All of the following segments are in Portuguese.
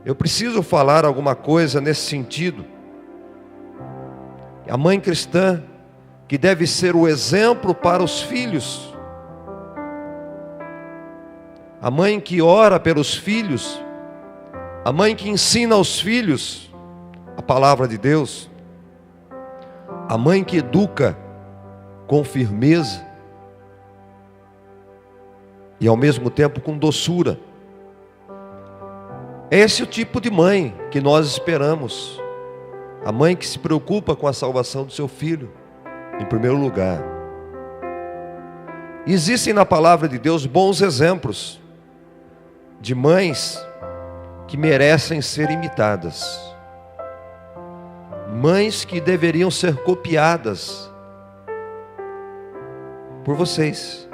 Eu preciso falar alguma coisa nesse sentido. A mãe cristã, que deve ser o exemplo para os filhos. A mãe que ora pelos filhos. A mãe que ensina aos filhos a palavra de Deus. A mãe que educa com firmeza e ao mesmo tempo com doçura. Esse é o tipo de mãe que nós esperamos. A mãe que se preocupa com a salvação do seu filho, em primeiro lugar. Existem na palavra de Deus bons exemplos de mães que merecem ser imitadas. Mães que deveriam ser copiadas por vocês.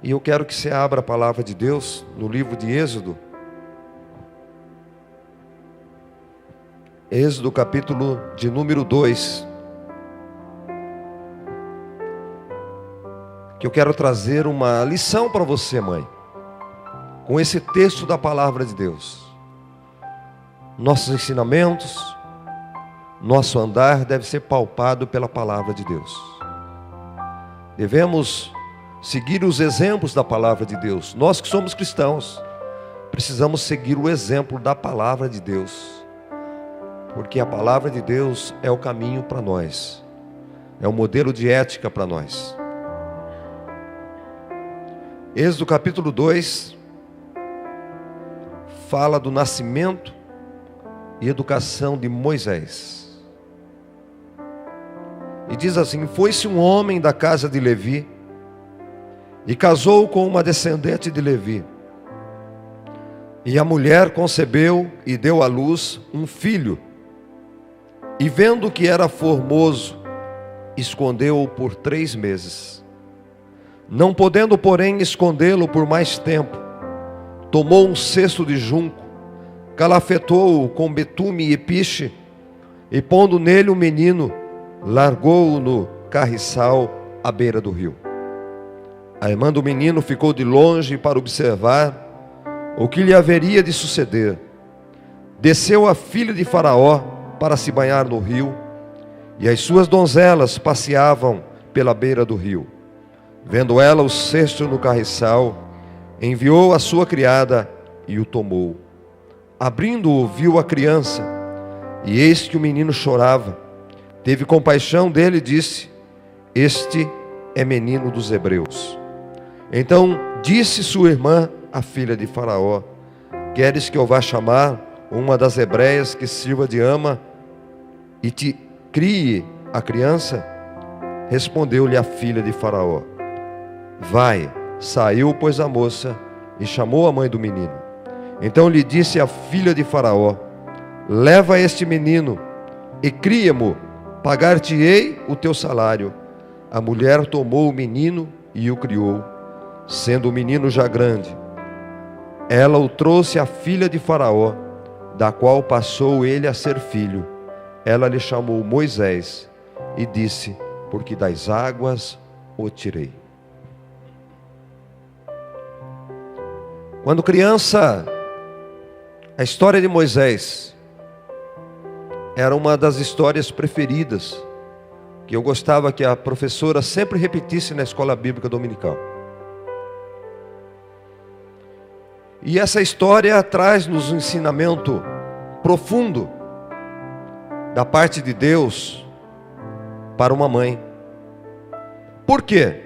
E eu quero que você abra a palavra de Deus no livro de Êxodo. Êxodo capítulo de número 2. Que eu quero trazer uma lição para você, mãe, com esse texto da palavra de Deus. Nossos ensinamentos, nosso andar deve ser palpado pela palavra de Deus. Devemos seguir os exemplos da palavra de Deus. Nós que somos cristãos, precisamos seguir o exemplo da palavra de Deus. Porque a palavra de Deus é o caminho para nós. É o modelo de ética para nós. Êxodo capítulo 2 fala do nascimento e educação de Moisés. E diz assim: foi-se um homem da casa de Levi e casou com uma descendente de Levi. E a mulher concebeu e deu à luz um filho. E vendo que era formoso, escondeu-o por 3 meses. Não podendo, porém, escondê-lo por mais tempo, tomou um cesto de junco, calafetou-o com betume e piche, e pondo nele o menino, largou-o no carriçal à beira do rio. A irmã do menino ficou de longe para observar o que lhe haveria de suceder. Desceu a filha de Faraó para se banhar no rio, e as suas donzelas passeavam pela beira do rio. Vendo ela o cesto no carriçal, enviou a sua criada e o tomou. Abrindo-o, viu a criança, e eis que o menino chorava. Teve compaixão dele e disse: este é menino dos hebreus. Então disse sua irmã, a filha de Faraó: queres que eu vá chamar uma das hebreias que sirva de ama e te crie a criança? Respondeu-lhe a filha de Faraó: vai. Saiu, pois, a moça e chamou a mãe do menino. Então lhe disse a filha de Faraó: leva este menino e cria-mo, pagar-te-ei o teu salário. A mulher tomou o menino e o criou, sendo o menino já grande. Ela o trouxe à filha de Faraó, da qual passou ele a ser filho. Ela lhe chamou Moisés e disse: porque das águas o tirei. Quando criança, a história de Moisés era uma das histórias preferidas, que eu gostava que a professora sempre repetisse na escola bíblica dominical. E essa história traz-nos um ensinamento profundo da parte de Deus para uma mãe. Por quê?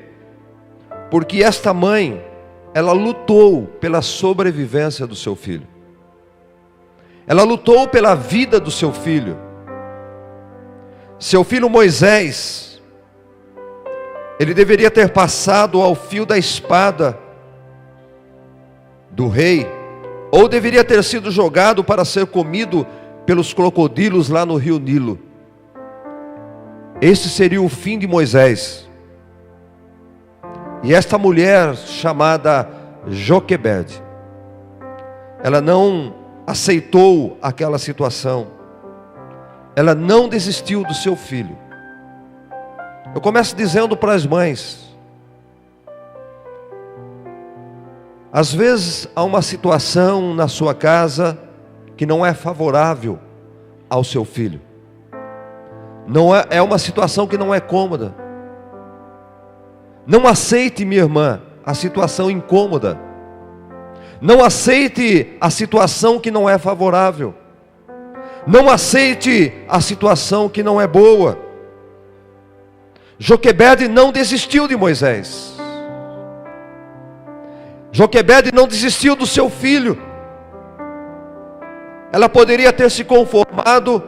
Porque esta mãe, ela lutou pela sobrevivência do seu filho. Ela lutou pela vida do seu filho. Seu filho Moisés, ele deveria ter passado ao fio da espada do rei, ou deveria ter sido jogado para ser comido pelos crocodilos lá no rio Nilo. Esse seria o fim de Moisés. E esta mulher chamada Joquebede, ela não aceitou aquela situação. Ela não desistiu do seu filho. Eu começo dizendo para as mães: Às vezes há uma situação na sua casa que não é favorável ao seu filho. É uma situação que não é cômoda. Não aceite, minha irmã, a situação incômoda. Não aceite a situação que não é favorável. Não aceite a situação que não é boa. Joquebede não desistiu de Moisés. Joquebede não desistiu do seu filho. Ela poderia ter se conformado,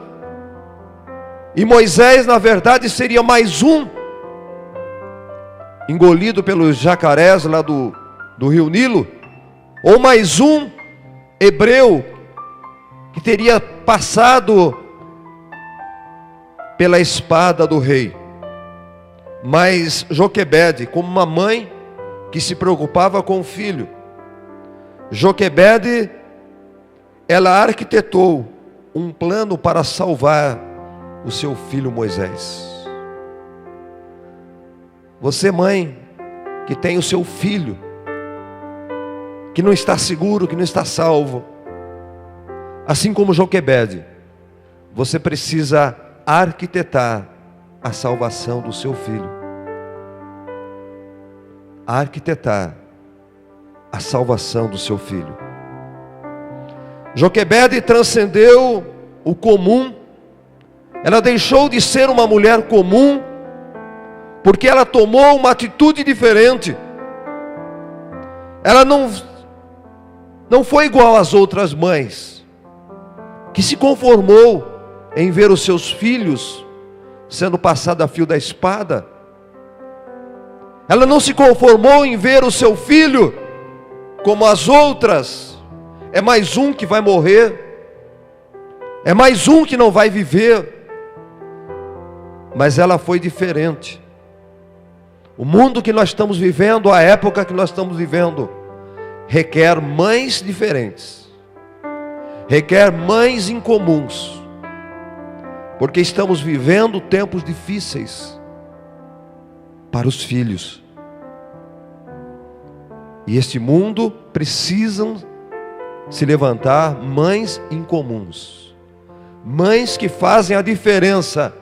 e Moisés, na verdade, seria mais um engolido pelos jacarés lá do rio Nilo, ou mais um hebreu que teria passado pela espada do rei. Mas Joquebede, como uma mãe que se preocupava com o filho, Joquebede, ela arquitetou um plano para salvar o seu filho Moisés. Você, mãe, que tem o seu filho que não está seguro, que não está salvo, assim como Joquebede, você precisa arquitetar a salvação do seu filho. Arquitetar a salvação do seu filho. Joquebede transcendeu o comum. Ela deixou de ser uma mulher comum, porque ela tomou uma atitude diferente. Ela não foi igual às outras mães, que se conformou em ver os seus filhos sendo passados a fio da espada. Ela não se conformou em ver o seu filho como as outras. É mais um que vai morrer, é mais um que não vai viver. Mas ela foi diferente. O mundo que nós estamos vivendo, a época que nós estamos vivendo, requer mães diferentes, requer mães incomuns, porque estamos vivendo tempos difíceis para os filhos. E este mundo precisam se levantar mães incomuns, mães que fazem a diferença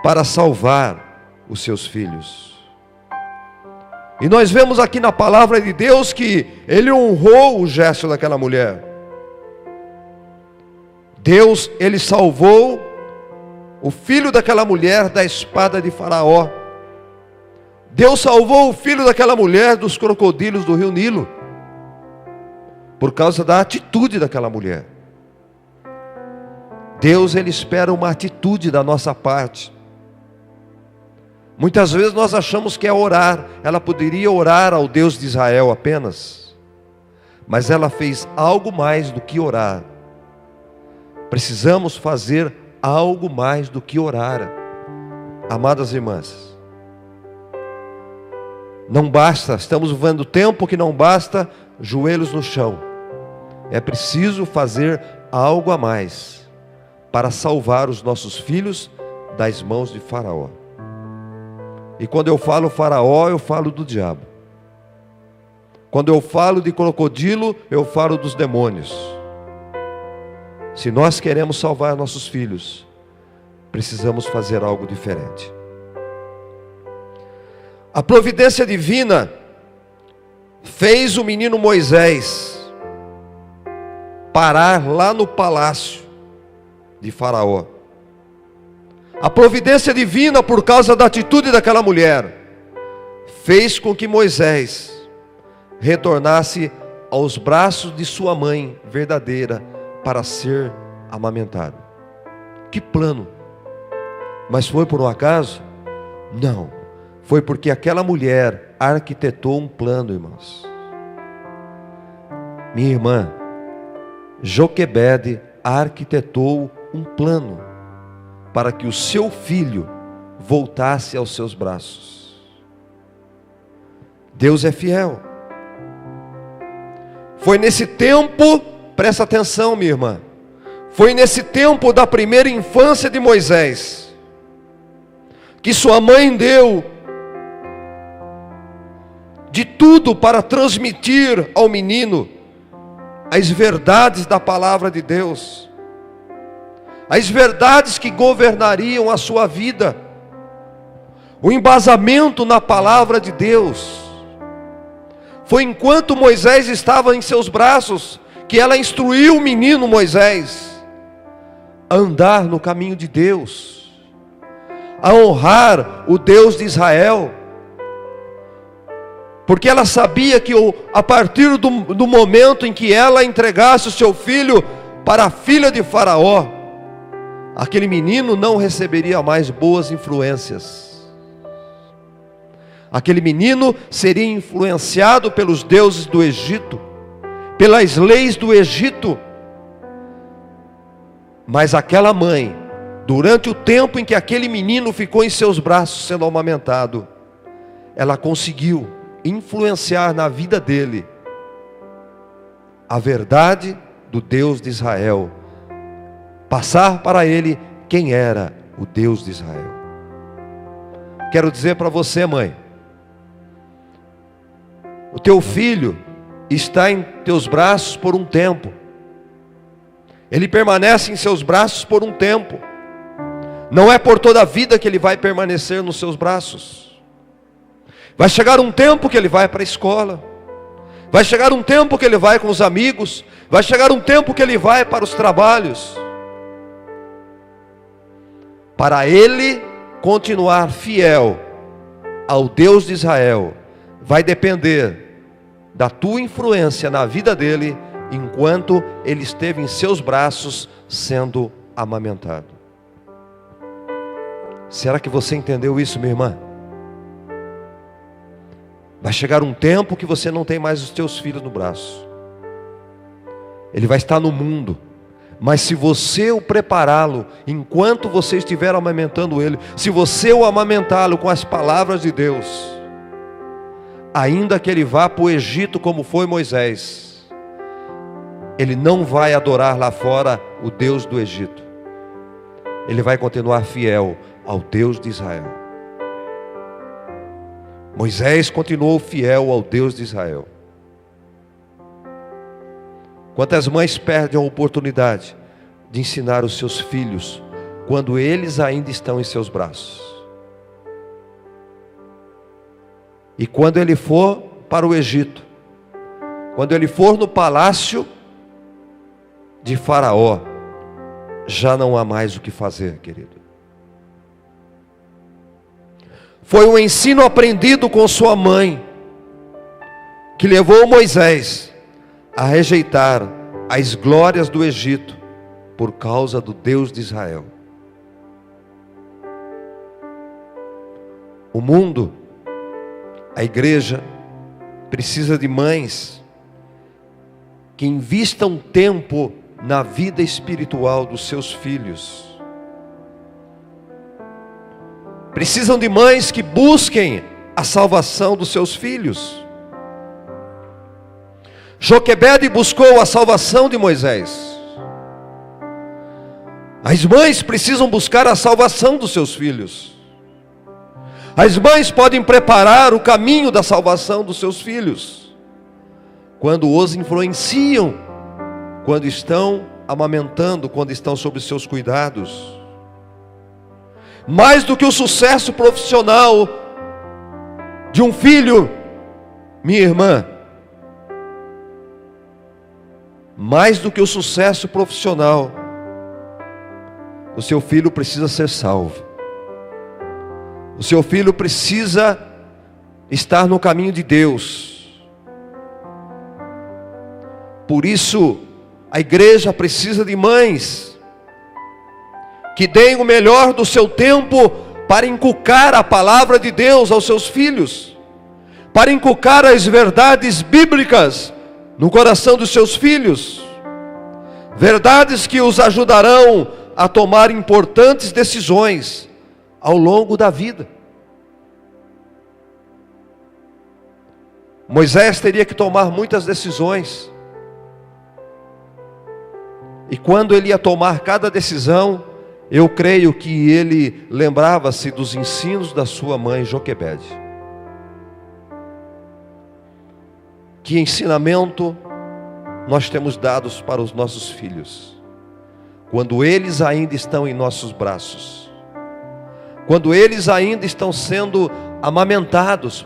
para salvar os seus filhos. E nós vemos aqui na palavra de Deus que ele honrou o gesto daquela mulher. Deus, ele salvou o filho daquela mulher da espada de Faraó. Deus salvou o filho daquela mulher dos crocodilos do rio Nilo, por causa da atitude daquela mulher. Deus, ele espera uma atitude da nossa parte. Muitas vezes nós achamos que é orar. Ela poderia orar ao Deus de Israel apenas, mas ela fez algo mais do que orar. Precisamos fazer algo mais do que orar, amadas irmãs. Não basta, estamos vivendo tempo que não basta joelhos no chão. É preciso fazer algo a mais para salvar os nossos filhos das mãos de Faraó. E quando eu falo Faraó, eu falo do diabo. Quando eu falo de crocodilo, eu falo dos demônios. Se nós queremos salvar nossos filhos, precisamos fazer algo diferente. A providência divina fez o menino Moisés parar lá no palácio de Faraó. A providência divina, por causa da atitude daquela mulher, fez com que Moisés retornasse aos braços de sua mãe verdadeira para ser amamentado. Que plano! Mas foi por um acaso? Não. Foi porque aquela mulher arquitetou um plano, irmãos. Minha irmã, Joquebede arquitetou um plano para que o seu filho voltasse aos seus braços. Deus é fiel. Foi nesse tempo, presta atenção, minha irmã, foi nesse tempo da primeira infância de Moisés, que sua mãe deu de tudo para transmitir ao menino as verdades da palavra de Deus, as verdades que governariam a sua vida, o embasamento na palavra de Deus. Foi enquanto Moisés estava em seus braços que ela instruiu o menino Moisés a andar no caminho de Deus, a honrar o Deus de Israel, porque ela sabia que a partir do momento em que ela entregasse o seu filho para a filha de Faraó, aquele menino não receberia mais boas influências. Aquele menino seria influenciado pelos deuses do Egito, pelas leis do Egito. Mas aquela mãe, durante o tempo em que aquele menino ficou em seus braços sendo amamentado, ela conseguiu influenciar na vida dele a verdade do Deus de Israel, passar para ele quem era o Deus de Israel. Quero dizer para você, mãe, o teu filho está em teus braços por um tempo, ele permanece em seus braços por um tempo, não é por toda a vida que ele vai permanecer nos seus braços. Vai chegar um tempo que ele vai para a escola, vai chegar um tempo que ele vai com os amigos, vai chegar um tempo que ele vai para os trabalhos. Para ele continuar fiel ao Deus de Israel, vai depender da tua influência na vida dele, enquanto ele esteve em seus braços sendo amamentado. Será que você entendeu isso, minha irmã? Vai chegar um tempo que você não tem mais os teus filhos no braço. Ele vai estar no mundo. Mas se você o prepará-lo, enquanto você estiver amamentando ele, se você o amamentá-lo com as palavras de Deus, ainda que ele vá para o Egito como foi Moisés, ele não vai adorar lá fora o Deus do Egito. Ele vai continuar fiel ao Deus de Israel. Moisés continuou fiel ao Deus de Israel. Quantas mães perdem a oportunidade de ensinar os seus filhos quando eles ainda estão em seus braços? E quando ele for para o Egito, quando ele for no palácio de Faraó, já não há mais o que fazer, querido. Foi um ensino aprendido com sua mãe que levou Moisés a rejeitar as glórias do Egito por causa do Deus de Israel. O mundo, a igreja, precisa de mães que invistam tempo na vida espiritual dos seus filhos. Precisam de mães que busquem a salvação dos seus filhos. Joquebede buscou a salvação de Moisés. As mães precisam buscar a salvação dos seus filhos. As mães podem preparar o caminho da salvação dos seus filhos quando os influenciam, quando estão amamentando, quando estão sob seus cuidados. Mais do que o sucesso profissional de um filho, minha irmã, mais do que o sucesso profissional, o seu filho precisa ser salvo. O seu filho precisa estar no caminho de Deus. Por isso, a igreja precisa de mães que deem o melhor do seu tempo para inculcar a palavra de Deus aos seus filhos, para inculcar as verdades bíblicas no coração dos seus filhos, verdades que os ajudarão a tomar importantes decisões ao longo da vida. Moisés teria que tomar muitas decisões, e quando ele ia tomar cada decisão, eu creio que ele lembrava-se dos ensinos da sua mãe Joquebede. que ensinamento nós temos dados para os nossos filhos, quando eles ainda estão em nossos braços, quando eles ainda estão sendo amamentados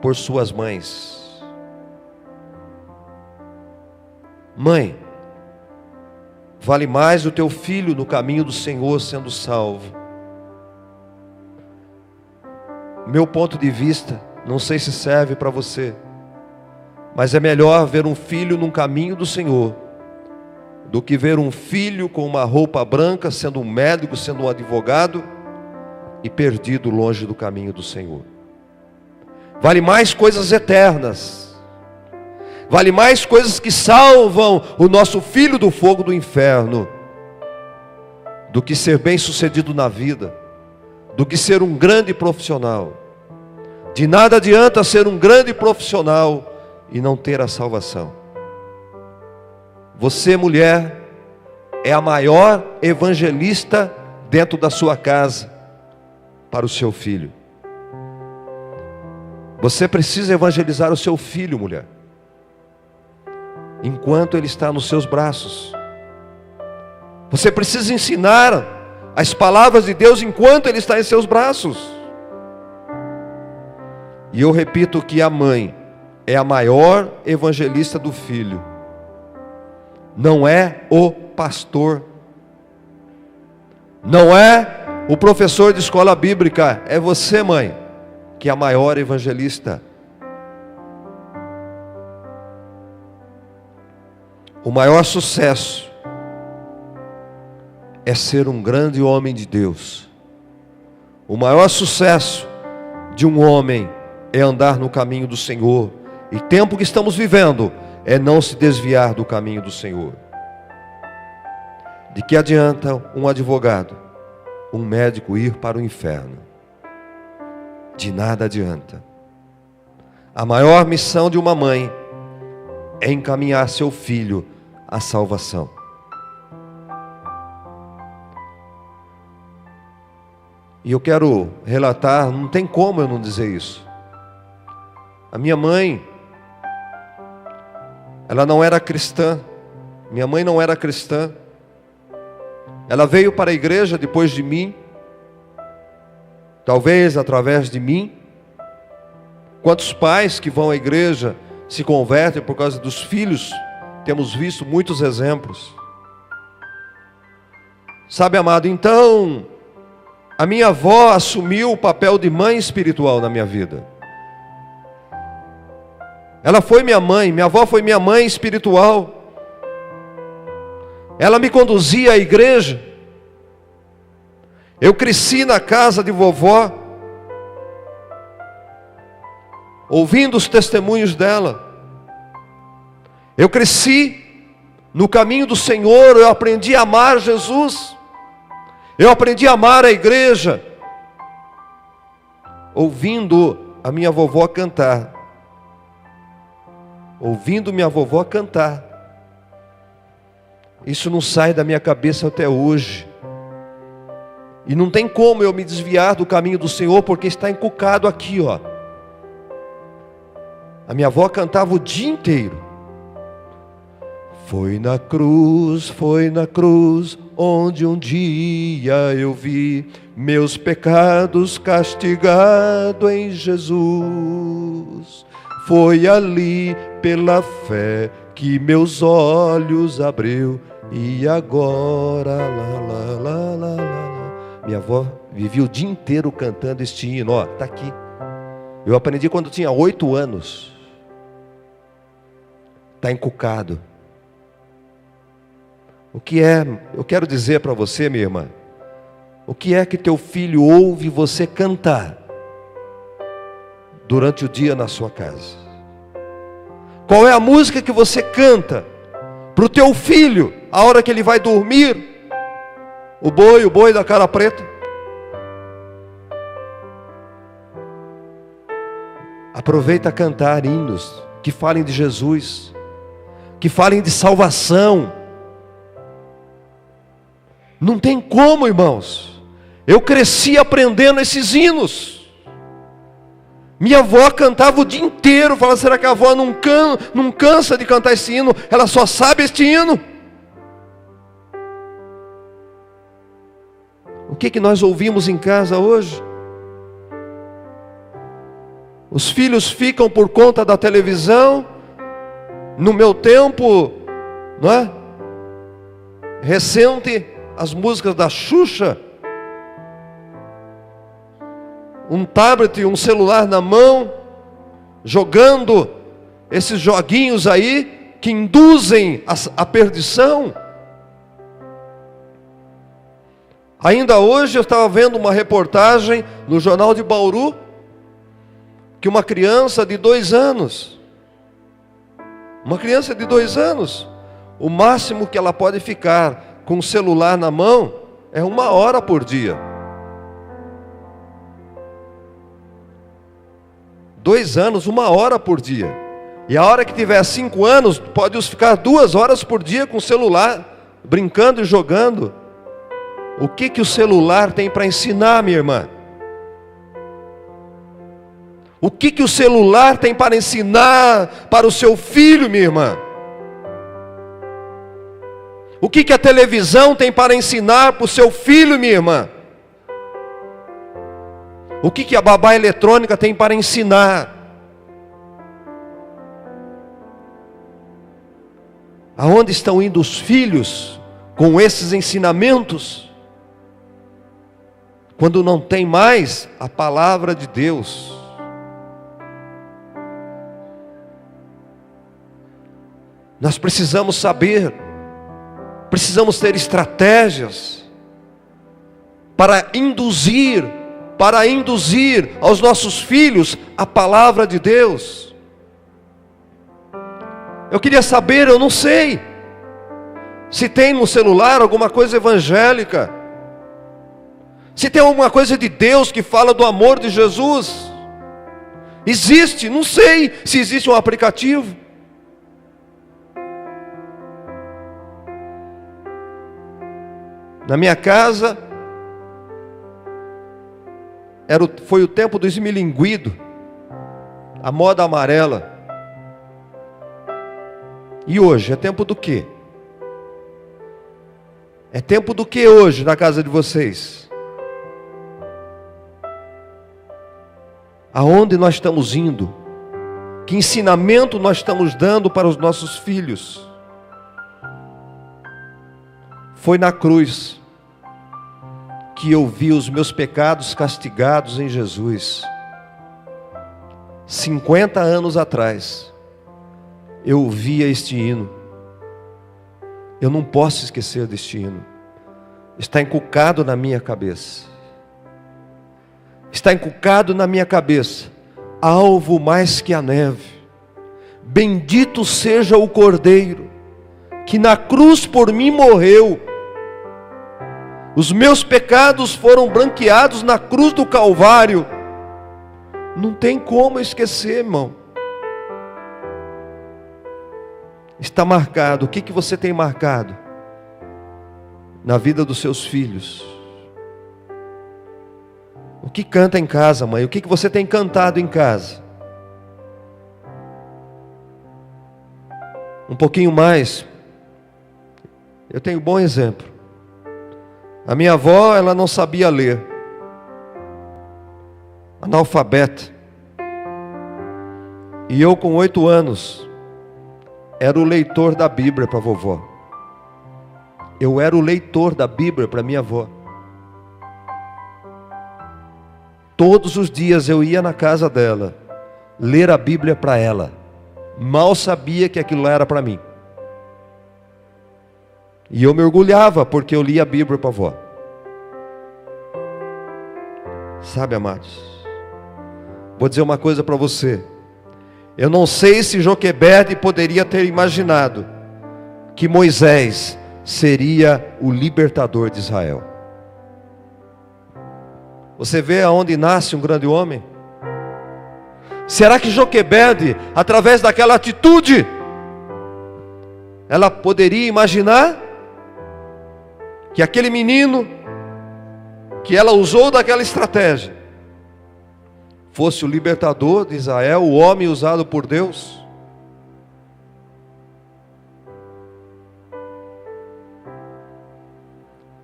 por suas mães. Mãe, vale mais o teu filho no caminho do Senhor sendo salvo. Meu ponto de vista, não sei se serve para você, mas é melhor ver um filho no caminho do Senhor do que ver um filho com uma roupa branca, sendo um médico, sendo um advogado e perdido longe do caminho do Senhor. Vale mais coisas eternas, vale mais coisas que salvam o nosso filho do fogo do inferno, do que ser bem sucedido na vida, do que ser um grande profissional. De nada adianta ser um grande profissional e não ter a salvação. Você, mulher, é a maior evangelista dentro da sua casa para o seu filho. Você precisa evangelizar o seu filho, mulher, enquanto ele está nos seus braços. Você precisa ensinar as palavras de Deus enquanto ele está em seus braços. E eu repito que a mãe é a maior evangelista do filho, não é o pastor, não é o professor de escola bíblica, é você, mãe, que é a maior evangelista. O maior sucesso é ser um grande homem de Deus. O maior sucesso de um homem é andar no caminho do Senhor. E tempo que estamos vivendo é não se desviar do caminho do Senhor. De que adianta um advogado, um médico ir para o inferno? De nada adianta. A maior missão de uma mãe é encaminhar seu filho à salvação. E eu quero relatar, não tem como eu não dizer isso. A minha mãe, ela não era cristã. Minha mãe não era cristã. Ela veio para a igreja depois de mim, talvez através de mim. Quantos pais que vão à igreja se convertem por causa dos filhos? Temos visto muitos exemplos. Sabe, amado, então a minha avó assumiu o papel de mãe espiritual na minha vida. Ela foi minha mãe, minha avó foi minha mãe espiritual. Ela me conduzia à igreja. Eu cresci na casa de vovó, ouvindo os testemunhos dela. Eu cresci no caminho do Senhor, eu aprendi a amar Jesus. Eu aprendi a amar a igreja, ouvindo a minha vovó cantar. Ouvindo minha vovó cantar. Isso não sai da minha cabeça até hoje. E não tem como eu me desviar do caminho do Senhor, porque está encucado aqui, ó. A minha avó cantava o dia inteiro. Foi na cruz, onde um dia eu vi meus pecados castigado em Jesus. Foi ali pela fé que meus olhos abriu. E agora, Minha avó vivia o dia inteiro cantando este hino, ó, tá aqui. Eu aprendi quando tinha 8 anos. Está encucado. O que é, eu quero dizer para você, minha irmã, o que é que teu filho ouve você cantar durante o dia na sua casa? Qual é a música que você canta para o teu filho, a hora que ele vai dormir? O boi da cara preta? Aproveita a cantar hinos que falem de Jesus, que falem de salvação. Não tem como, irmãos. Eu cresci aprendendo esses hinos. Minha avó cantava o dia inteiro. Falava, será que a avó não cansa de cantar esse hino? Ela só sabe este hino. O que nós ouvimos em casa hoje? Os filhos ficam por conta da televisão. No meu tempo, não é? Recente, as músicas da Xuxa. Um tablet e um celular na mão, jogando esses joguinhos aí que induzem a perdição. Ainda hoje eu estava vendo uma reportagem no Jornal de Bauru, que uma criança de 2 anos, o máximo que ela pode ficar com o celular na mão é 1 hora por dia. 2 anos, 1 hora por dia. E a hora que tiver 5 anos, pode ficar 2 horas por dia com o celular, brincando e jogando. O que o celular tem para ensinar, minha irmã? O que o celular tem para ensinar para o seu filho, minha irmã? O que a televisão tem para ensinar para o seu filho, minha irmã? O que a babá eletrônica tem para ensinar? Aonde estão indo os filhos com esses ensinamentos? Quando não tem mais a palavra de Deus. Nós precisamos saber, precisamos ter estratégias para induzir aos nossos filhos a palavra de Deus. Eu queria saber, eu não sei, se tem no celular alguma coisa evangélica, se tem alguma coisa de Deus que fala do amor de Jesus. Existe, não sei se existe um aplicativo. Na minha casa, foi o tempo do esmilinguido, a moda amarela. E hoje, é tempo do quê? É tempo do que hoje na casa de vocês? Aonde nós estamos indo? Que ensinamento nós estamos dando para os nossos filhos? Foi na cruz que eu vi os meus pecados castigados em Jesus. 50 anos atrás, eu ouvia este hino. Eu não posso esquecer deste hino. Está encucado na minha cabeça. Está encucado na minha cabeça. Alvo mais que a neve. Bendito seja o Cordeiro, que na cruz por mim morreu. Os meus pecados foram branqueados na cruz do Calvário. Não tem como esquecer, irmão. Está marcado. O que você tem marcado na vida dos seus filhos? O que canta em casa, mãe? O que você tem cantado em casa? Um pouquinho mais. Eu tenho um bom exemplo. A minha avó, ela não sabia ler. Analfabeta. E eu com 8 anos, era o leitor da Bíblia para a vovó. Eu era o leitor da Bíblia para minha avó. Todos os dias eu ia na casa dela, ler a Bíblia para ela. Mal sabia que aquilo era para mim. E eu me orgulhava porque eu lia a Bíblia para a avó. Sabe, amados, vou dizer uma coisa para você. Eu não sei se Joquebede poderia ter imaginado que Moisés seria o libertador de Israel. Você vê aonde nasce um grande homem? Será que Joquebede, através daquela atitude, ela poderia imaginar que aquele menino, que ela usou daquela estratégia, fosse o libertador de Israel, o homem usado por Deus?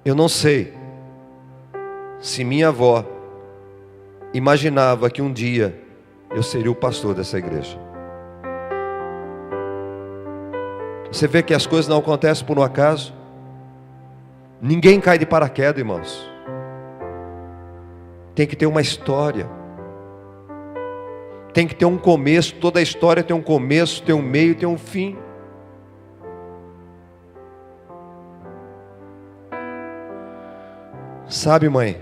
Eu não sei se minha avó imaginava que um dia eu seria o pastor dessa igreja. Você vê que as coisas não acontecem por um acaso. Ninguém cai de paraquedas, irmãos. Tem que ter uma história. Tem que ter um começo. Toda a história tem um começo, tem um meio, tem um fim. Sabe, mãe,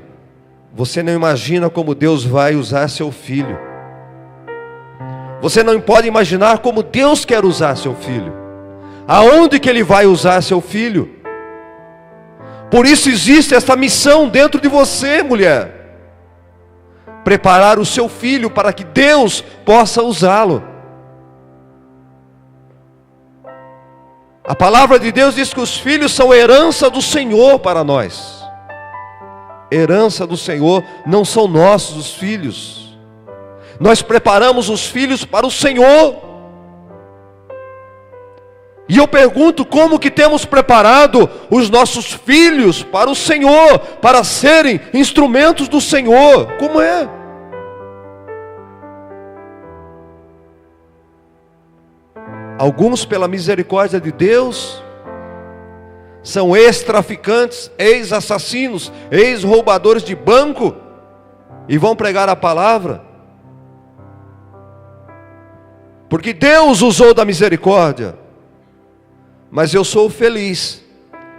você não imagina como Deus vai usar seu filho. Você não pode imaginar como Deus quer usar seu filho. Aonde que Ele vai usar seu filho? Por isso existe esta missão dentro de você, mulher. Preparar o seu filho para que Deus possa usá-lo. A palavra de Deus diz que os filhos são herança do Senhor para nós. Herança do Senhor, não são nossos os filhos. Nós preparamos os filhos para o Senhor. E eu pergunto, como que temos preparado os nossos filhos para o Senhor, para serem instrumentos do Senhor? Como é? Alguns, pela misericórdia de Deus, são ex-traficantes, ex-assassinos, ex-roubadores de banco, e vão pregar a palavra, porque Deus usou da misericórdia. Mas eu sou feliz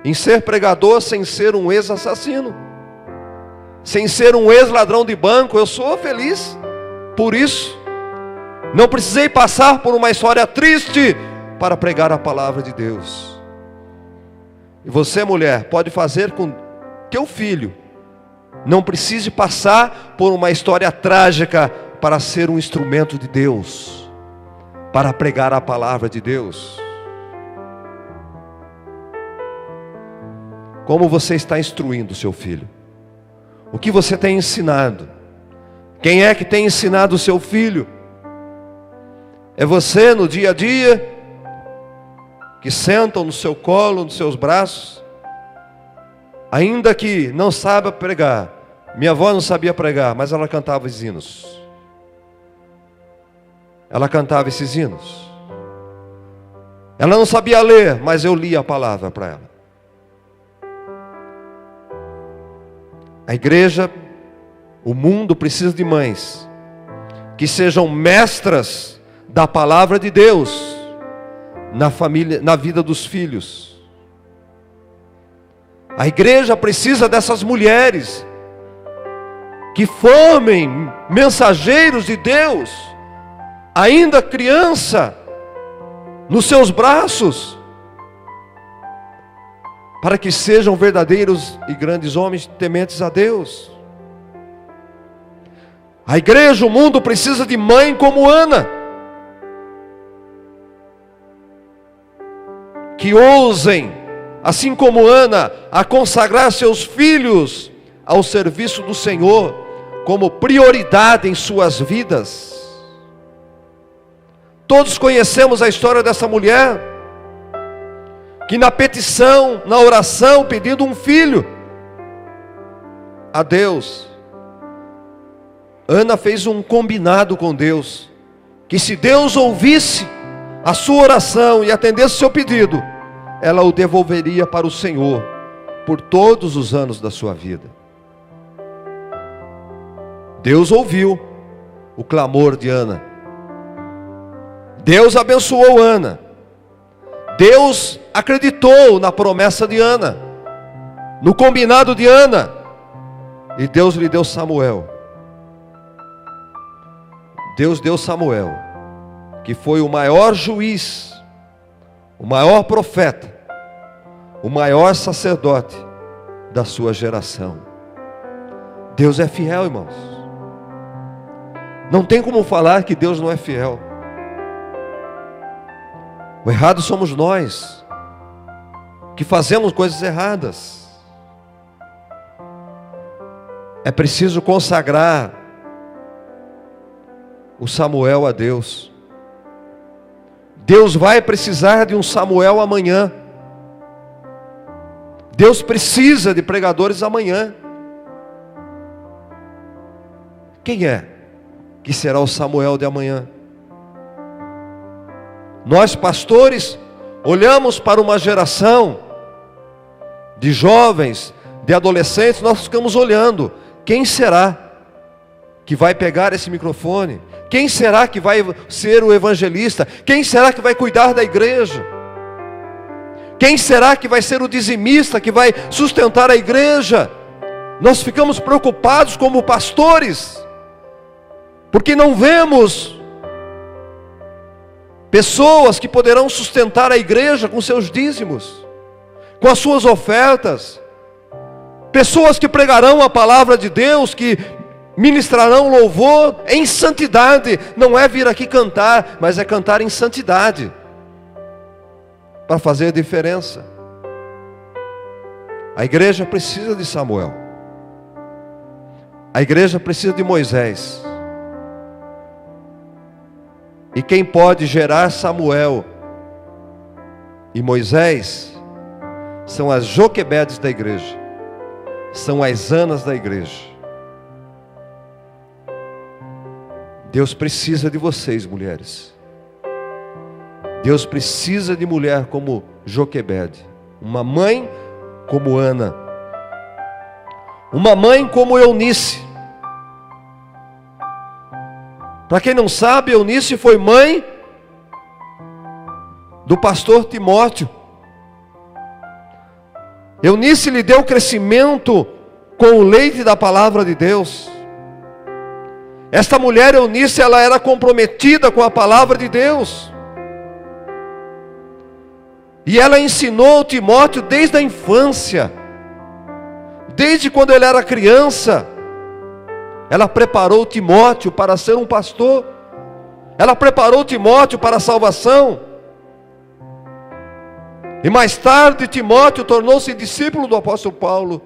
em ser pregador sem ser um ex-assassino, sem ser um ex-ladrão de banco. Eu sou feliz por isso. Não precisei passar por uma história triste para pregar a palavra de Deus. E você, mulher, pode fazer com teu filho não precise passar por uma história trágica para ser um instrumento de Deus, para pregar a palavra de Deus. Como você está instruindo o seu filho? O que você tem ensinado? Quem é que tem ensinado o seu filho? É você no dia a dia, que sentam no seu colo, nos seus braços, ainda que não saiba pregar. Minha avó não sabia pregar, mas ela cantava os hinos. Ela cantava esses hinos. Ela não sabia ler, mas eu lia a palavra para ela. A igreja, o mundo precisa de mães que sejam mestras da palavra de Deus na família, na vida dos filhos. A igreja precisa dessas mulheres que formem mensageiros de Deus, ainda criança, nos seus braços, para que sejam verdadeiros e grandes homens tementes a Deus. A igreja, o mundo precisa de mãe como Ana, que ousem, assim como Ana, a consagrar seus filhos ao serviço do Senhor, como prioridade em suas vidas. Todos conhecemos a história dessa mulher, que na petição, na oração, pedindo um filho a Deus, Ana fez um combinado com Deus, que se Deus ouvisse a sua oração e atendesse o seu pedido, ela o devolveria para o Senhor, por todos os anos da sua vida. Deus ouviu o clamor de Ana. Deus abençoou Ana. Deus acreditou na promessa de Ana, no combinado de Ana, e Deus lhe deu Samuel. Deus deu Samuel, que foi o maior juiz, o maior profeta, o maior sacerdote da sua geração. Deus é fiel, irmãos. Não tem como falar que Deus não é fiel. O errado somos nós, que fazemos coisas erradas. É preciso consagrar o Samuel a Deus. Deus vai precisar de um Samuel amanhã. Deus precisa de pregadores amanhã. Quem é que será o Samuel de amanhã? Nós, pastores, olhamos para uma geração de jovens, de adolescentes, nós ficamos olhando. Quem será que vai pegar esse microfone? Quem será que vai ser o evangelista? Quem será que vai cuidar da igreja? Quem será que vai ser o dizimista, que vai sustentar a igreja? Nós ficamos preocupados como pastores, porque não vemos pessoas que poderão sustentar a igreja com seus dízimos, com as suas ofertas, pessoas que pregarão a palavra de Deus, que ministrarão louvor em santidade. Não é vir aqui cantar, mas é cantar em santidade, para fazer a diferença. A igreja precisa de Samuel. A igreja precisa de Moisés. E quem pode gerar Samuel e Moisés são as Joquebedes da igreja, são as Anas da igreja. Deus precisa de vocês, mulheres. Deus precisa de mulher como Joquebede, uma mãe como Ana, uma mãe como Eunice. Para quem não sabe, Eunice foi mãe do pastor Timóteo. Eunice lhe deu crescimento com o leite da palavra de Deus. Esta mulher Eunice, ela era comprometida com a palavra de Deus. E ela ensinou Timóteo desde a infância, desde quando ele era criança. Ela preparou Timóteo para ser um pastor. Ela preparou Timóteo para a salvação. E mais tarde Timóteo tornou-se discípulo do apóstolo Paulo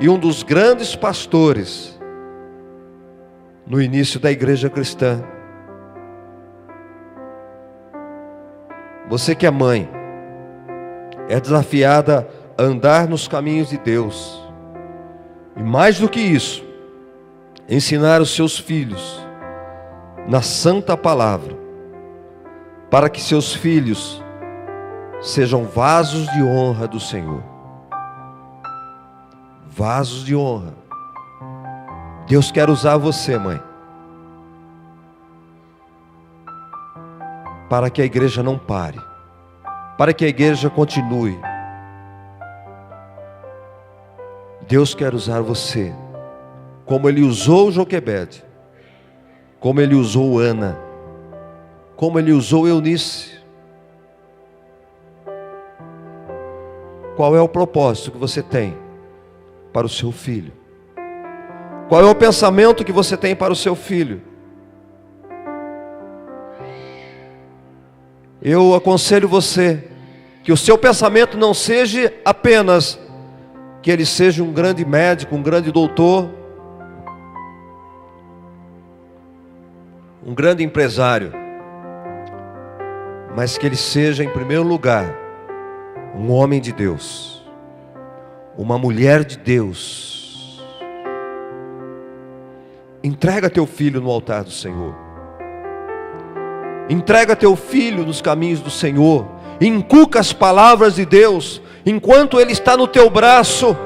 e um dos grandes pastores no início da igreja cristã. Você que é mãe, é desafiada a andar nos caminhos de Deus. E mais do que isso, ensinar os seus filhos na santa palavra, para que seus filhos sejam vasos de honra do Senhor. Vasos de honra. Deus quer usar você, mãe, para que a igreja não pare, para que a igreja continue. Deus quer usar você, como Ele usou Joquebede, como Ele usou Ana, como Ele usou Eunice. Qual é o propósito que você tem para o seu filho? Qual é o pensamento que você tem para o seu filho? Eu aconselho você que o seu pensamento não seja apenas que ele seja um grande médico, um grande doutor, um grande empresário, mas que ele seja, em primeiro lugar, um homem de Deus, uma mulher de Deus. Entrega teu filho no altar do Senhor. Entrega teu filho nos caminhos do Senhor. Inculca as palavras de Deus enquanto ele está no teu braço.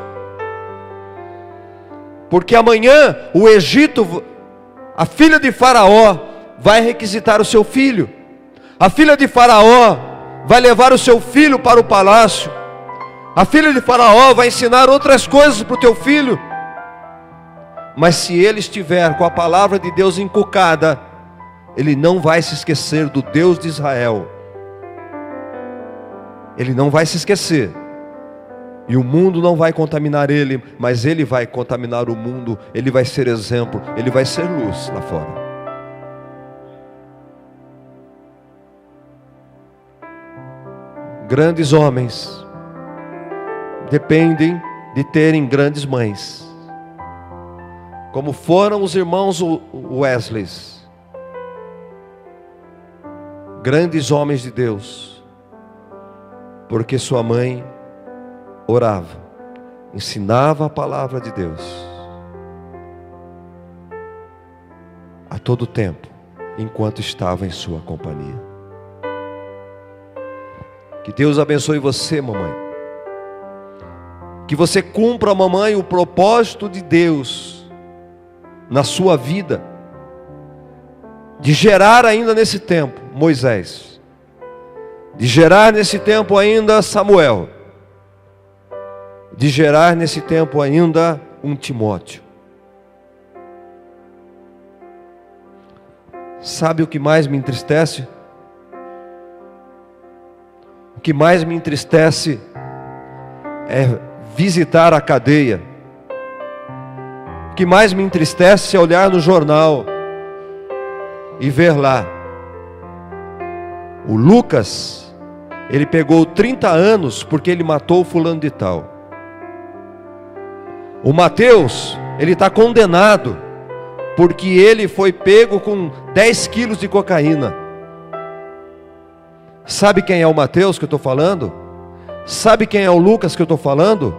Porque amanhã o Egito, a filha de Faraó, vai requisitar o seu filho. A filha de Faraó vai levar o seu filho para o palácio. A filha de Faraó vai ensinar outras coisas para o teu filho. Mas se ele estiver com a palavra de Deus inculcada, ele não vai se esquecer do Deus de Israel. Ele não vai se esquecer. E o mundo não vai contaminar ele, mas ele vai contaminar o mundo. Ele vai ser exemplo, ele vai ser luz lá fora. Grandes homens dependem de terem grandes mães, como foram os irmãos Wesleys. grandes homens de Deus, porque sua mãe orava, ensinava a palavra de Deus a todo tempo, enquanto estava em sua companhia. Que Deus abençoe você, mamãe. Que você cumpra, mamãe, o propósito de Deus na sua vida, de gerar ainda nesse tempo Moisés, de gerar nesse tempo ainda Samuel, de gerar nesse tempo ainda um Timóteo. Sabe o que mais me entristece? O que mais me entristece é visitar a cadeia. O que mais me entristece é olhar no jornal e ver lá: o Lucas, ele pegou 30 anos porque ele matou o fulano de tal. O Mateus, ele está condenado porque ele foi pego com 10 quilos de cocaína. Sabe quem é o Mateus que eu estou falando? Sabe quem é o Lucas que eu estou falando?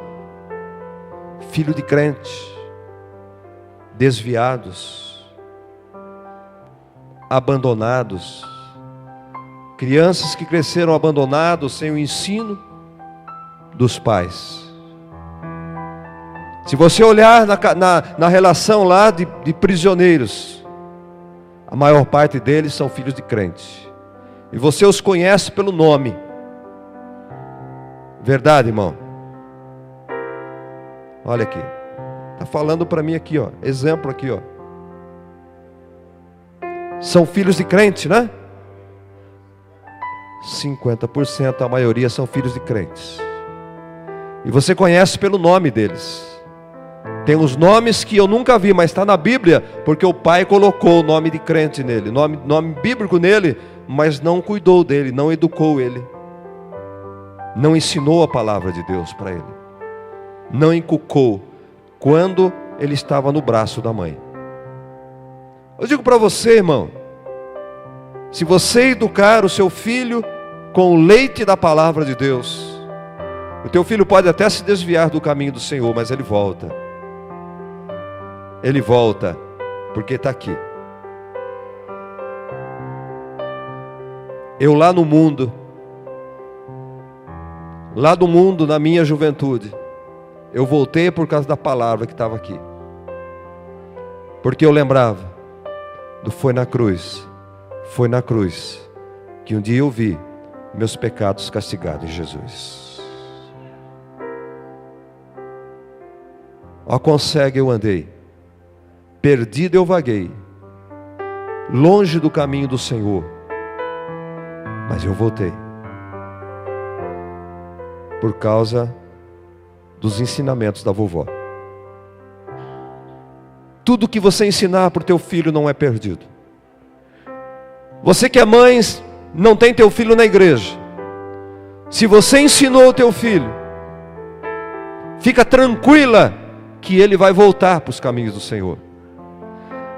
Filho de crente, desviados, abandonados, crianças que cresceram abandonados, sem o ensino dos pais. Se você olhar na relação lá de prisioneiros, a maior parte deles são filhos de crente, e você os conhece pelo nome. Verdade, irmão? Olha aqui, está falando para mim aqui, ó, exemplo aqui, ó. São filhos de crente, né? 50%, a maioria são filhos de crentes. E você conhece pelo nome deles. Tem os nomes que eu nunca vi, mas está na Bíblia, porque o pai colocou o nome de crente nele, nome bíblico nele, mas não cuidou dele, não educou ele, não ensinou a palavra de Deus para ele, não inculcou quando ele estava no braço da mãe. Eu digo para você, irmão, se você educar o seu filho com o leite da palavra de Deus, o teu filho pode até se desviar do caminho do Senhor, mas ele volta. Ele volta, porque está aqui. Eu lá no mundo, na minha juventude, eu voltei por causa da palavra que estava aqui. Porque eu lembrava do foi na cruz que um dia eu vi meus pecados castigados em Jesus. Ó quão cego eu andei, perdido eu vaguei, longe do caminho do Senhor, mas eu voltei, por causa dos ensinamentos da vovó. Tudo que você ensinar para o teu filho não é perdido. Você que é mãe, não tem teu filho na igreja, se você ensinou o teu filho, fica tranquila que ele vai voltar para os caminhos do Senhor.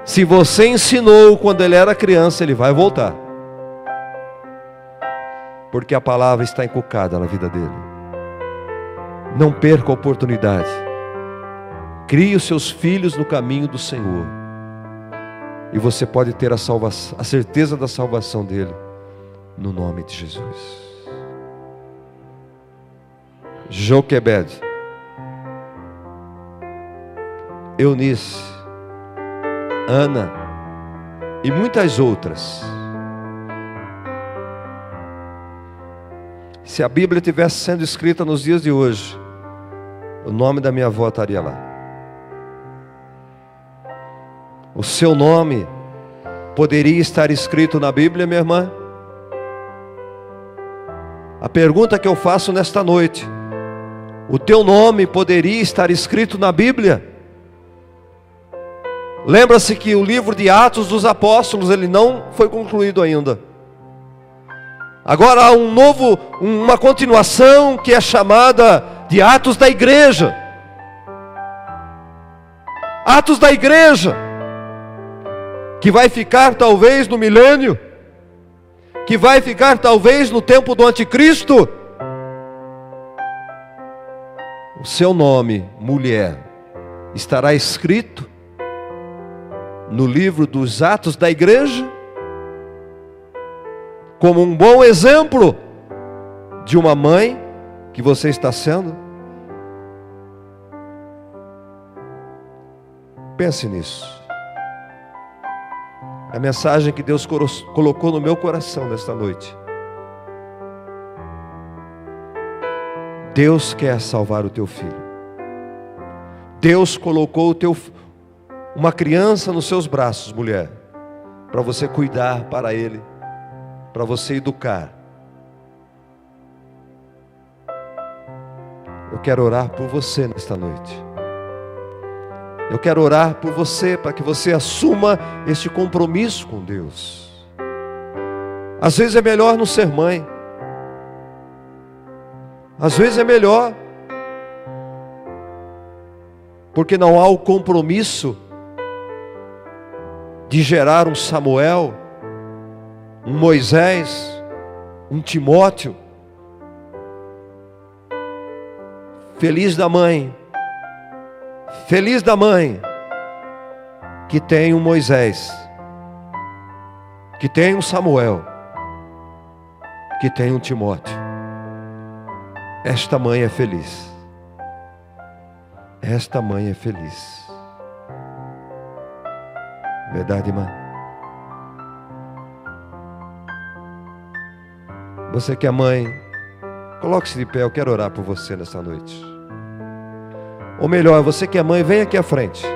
Se você ensinou quando ele era criança, ele vai voltar, porque a palavra está inculcada na vida dele. Não perca a oportunidade. Crie os seus filhos no caminho do Senhor, e você pode ter a certeza da salvação dele, no nome de Jesus. Joquebed, Eunice, Ana e muitas outras. Se a Bíblia tivesse sendo escrita nos dias de hoje, o nome da minha avó estaria lá. O seu nome poderia estar escrito na Bíblia, minha irmã? A pergunta que eu faço nesta noite: o teu nome poderia estar escrito na Bíblia? Lembra-se que o livro de Atos dos Apóstolos, ele não foi concluído ainda. Agora há uma continuação que é chamada de Atos da Igreja. Atos da Igreja, que vai ficar talvez no milênio, que vai ficar talvez no tempo do anticristo, o seu nome, mulher, estará escrito no livro dos Atos da Igreja, como um bom exemplo de uma mãe que você está sendo? Pense nisso. A mensagem que Deus colocou no meu coração nesta noite. Deus quer salvar o teu filho. Deus colocou uma criança nos seus braços, mulher, para você cuidar para ele, para você educar. Eu quero orar por você nesta noite. Eu quero orar por você, para que você assuma este compromisso com Deus. Às vezes é melhor não ser mãe. Às vezes é melhor, porque não há o compromisso de gerar um Samuel, um Moisés, um Timóteo. Feliz da mãe que tem um Moisés, que tem um Samuel, que tem um Timóteo. Esta mãe é feliz. Esta mãe é feliz. Verdade, irmã? Você que é mãe, coloque-se de pé, eu quero orar por você nesta noite. Ou melhor, você que é mãe, vem aqui à frente.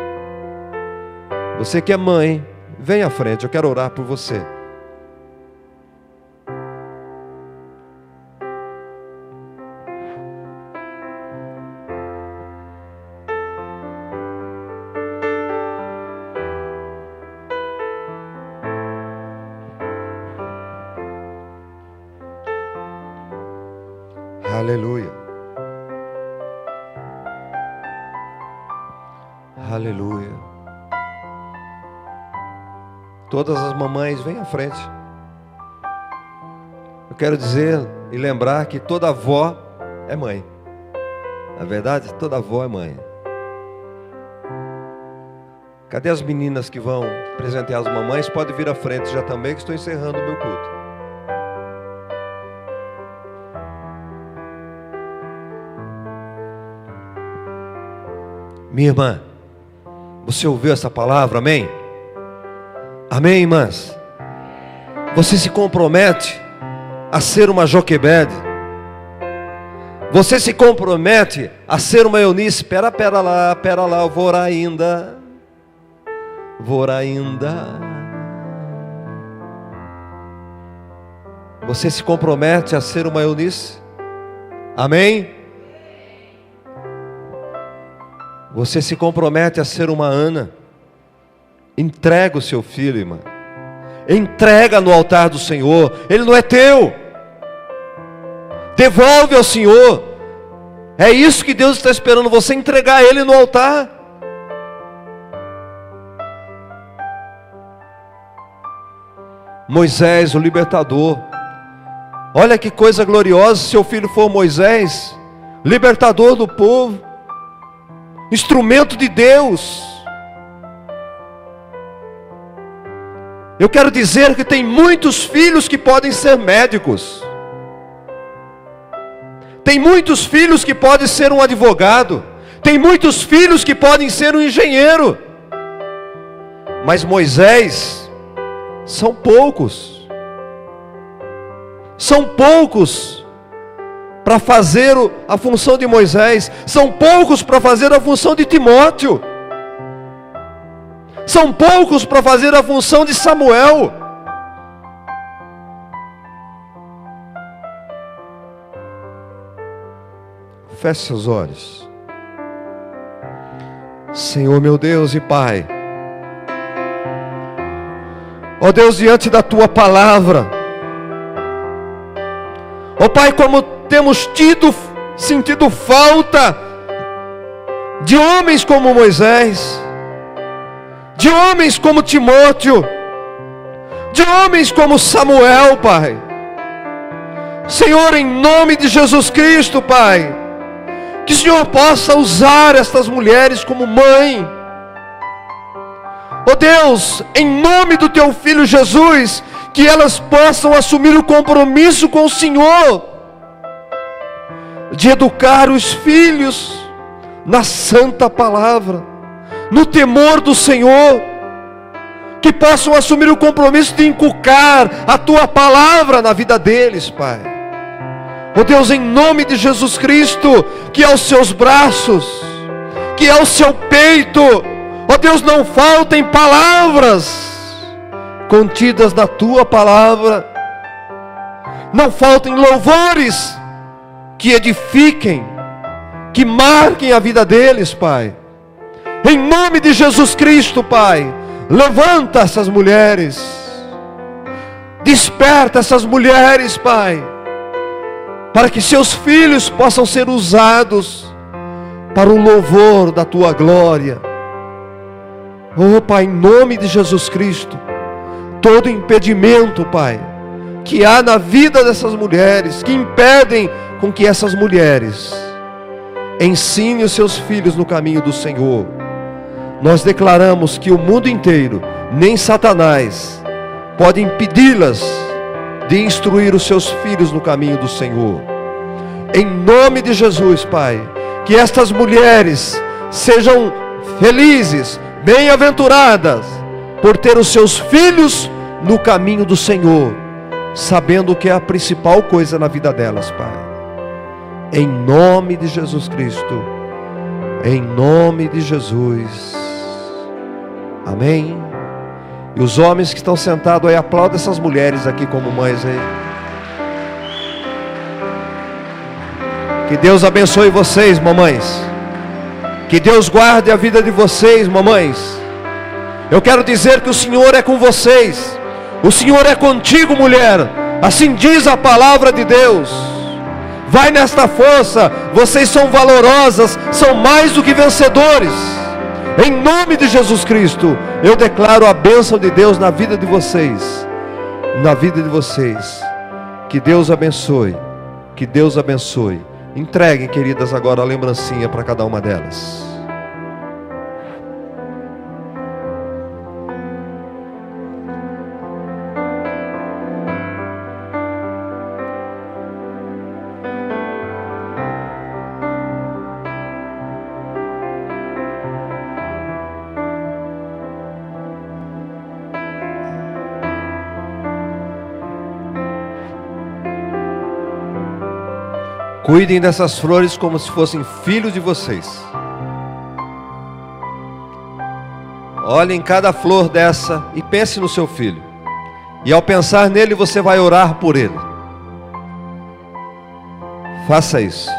Você que é mãe, vem à frente, eu quero orar por você. Aleluia. Aleluia. Todas as mamães, vêm à frente. Eu quero dizer e lembrar que toda avó é mãe. Na verdade, toda avó é mãe. Cadê as meninas que vão presentear as mamães? Pode vir à frente já também, que estou encerrando o meu culto. Minha irmã, você ouviu essa palavra, amém? Amém, irmãs? Você se compromete a ser uma Joquebede? Você se compromete a ser uma Eunice? Pera lá, eu vou orar ainda. Você se compromete a ser uma Eunice? Amém? Você se compromete a ser uma Ana? Entrega o seu filho, irmã. Entrega no altar do Senhor. Ele não é teu. Devolve ao Senhor. É isso que Deus está esperando, você entregar ele no altar. Moisés, o libertador. Olha que coisa gloriosa, se seu filho for Moisés, libertador do povo, instrumento de Deus. Eu quero dizer que tem muitos filhos que podem ser médicos. Tem muitos filhos que podem ser um advogado. Tem muitos filhos que podem ser um engenheiro. Mas Moisés, são poucos. São poucos para fazer a função de Moisés. São poucos para fazer a função de Timóteo. São poucos para fazer a função de Samuel. Feche seus olhos. Senhor meu Deus e Pai, ó Deus, diante da Tua palavra, ó Pai, como temos sentido falta de homens como Moisés, de homens como Timóteo, de homens como Samuel, Pai. Senhor, em nome de Jesus Cristo, Pai, que o Senhor possa usar estas mulheres como mãe. Ó Deus, em nome do Teu Filho Jesus, que elas possam assumir o compromisso com o Senhor, de educar os filhos na santa palavra, no temor do Senhor, que possam assumir o compromisso de inculcar a Tua palavra na vida deles, Pai. Ó Deus, em nome de Jesus Cristo, que aos seus braços, que ao seu peito, ó Deus, não faltem palavras contidas na Tua palavra, não faltem louvores que edifiquem, que marquem a vida deles, Pai. Em nome de Jesus Cristo, Pai, levanta essas mulheres, desperta essas mulheres, Pai, para que seus filhos possam ser usados para o louvor da Tua glória. Oh, Pai, em nome de Jesus Cristo, todo impedimento, Pai, que há na vida dessas mulheres, que impedem com que essas mulheres ensinem os seus filhos no caminho do Senhor, nós declaramos que o mundo inteiro, nem Satanás, pode impedi-las de instruir os seus filhos no caminho do Senhor. Em nome de Jesus, Pai, que estas mulheres sejam felizes, bem-aventuradas, por ter os seus filhos no caminho do Senhor, sabendo que é a principal coisa na vida delas, Pai. Em nome de Jesus Cristo, em nome de Jesus, amém. E os homens que estão sentados aí, aplaudam essas mulheres aqui como mães aí. Que Deus abençoe vocês, mamães. Que Deus guarde a vida de vocês, mamães. Eu quero dizer que o Senhor é com vocês. O Senhor é contigo, mulher. Assim diz a palavra de Deus. Vai nesta força. Vocês são valorosas, são mais do que vencedores. Em nome de Jesus Cristo, eu declaro a bênção de Deus na vida de vocês. Na vida de vocês. Que Deus abençoe. Que Deus abençoe. Entreguem, queridas, agora a lembrancinha para cada uma delas. Cuidem dessas flores como se fossem filhos de vocês. Olhem cada flor dessa e pense no seu filho. E ao pensar nele, você vai orar por ele. Faça isso.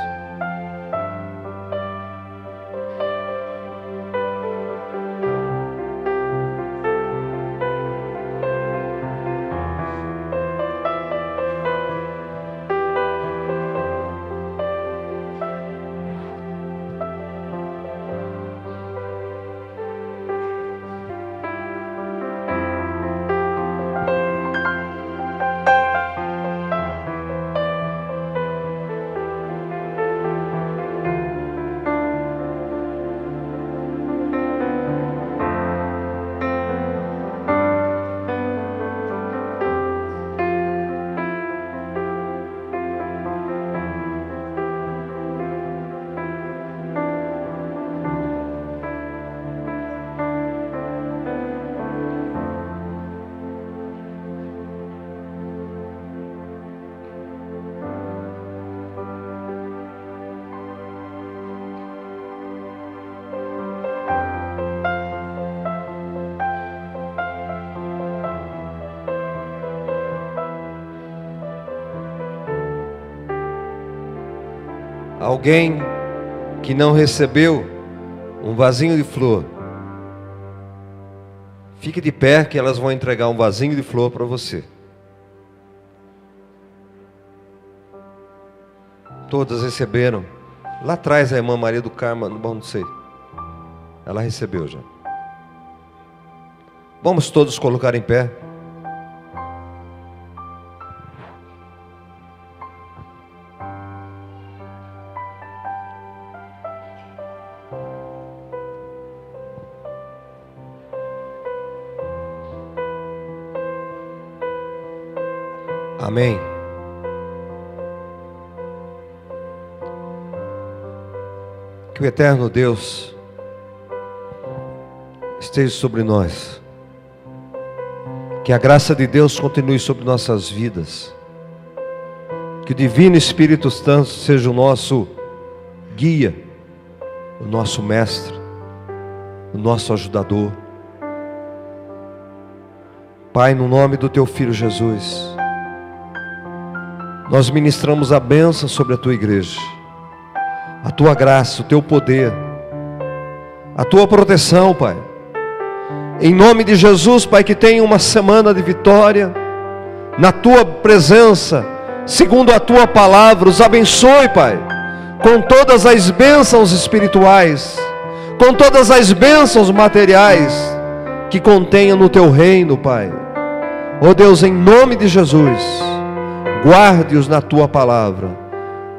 Alguém que não recebeu um vasinho de flor, fique de pé que elas vão entregar um vasinho de flor para você. Todas receberam. Lá atrás a irmã Maria do Carmo, não sei. Ela recebeu já. Vamos todos colocar em pé. Amém. Que o eterno Deus esteja sobre nós. Que a graça de Deus continue sobre nossas vidas. Que o Divino Espírito Santo seja o nosso guia, o nosso mestre, o nosso ajudador. Pai, no nome do Teu Filho Jesus, nós ministramos a bênção sobre a Tua igreja, a Tua graça, o Teu poder, a Tua proteção, Pai. Em nome de Jesus, Pai, que tenha uma semana de vitória, na Tua presença, segundo a Tua palavra. Os abençoe, Pai, com todas as bênçãos espirituais, com todas as bênçãos materiais que contenha no Teu reino, Pai. Ó Deus, em nome de Jesus, guarde-os na Tua palavra,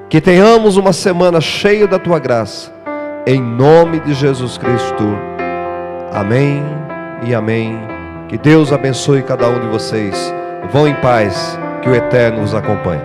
que tenhamos uma semana cheia da Tua graça, em nome de Jesus Cristo. Amém e amém. Que Deus abençoe cada um de vocês. Vão em paz, que o Eterno os acompanhe.